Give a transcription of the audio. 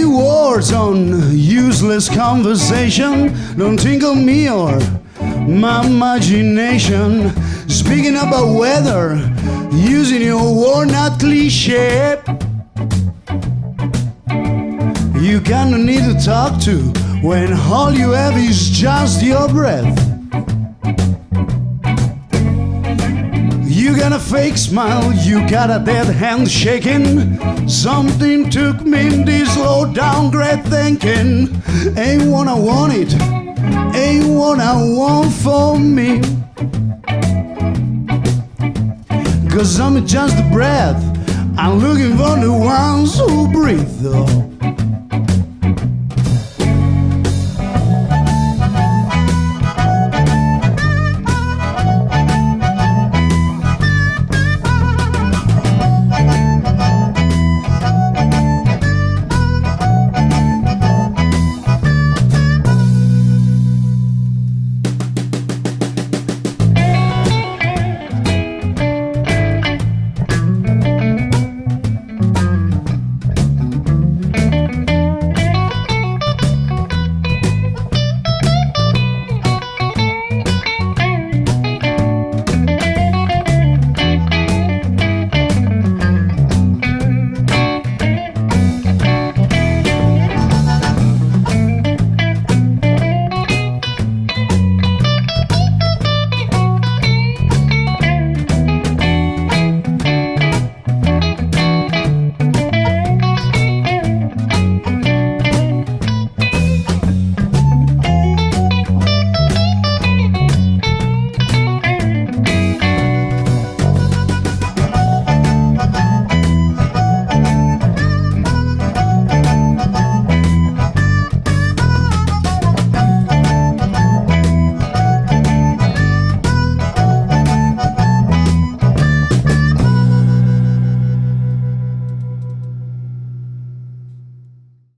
words on useless conversation don't tinkle me or my imagination. Speaking about weather, using your worn-out cliche. You kinda need to talk to when all you have is just your breath. You got a fake smile, you got a dead hand shaking. Something took me this low down great thinking. Ain't what I want it, ain't what I want for me. 'Cause I'm just a breath, I'm looking for the ones who breathe though.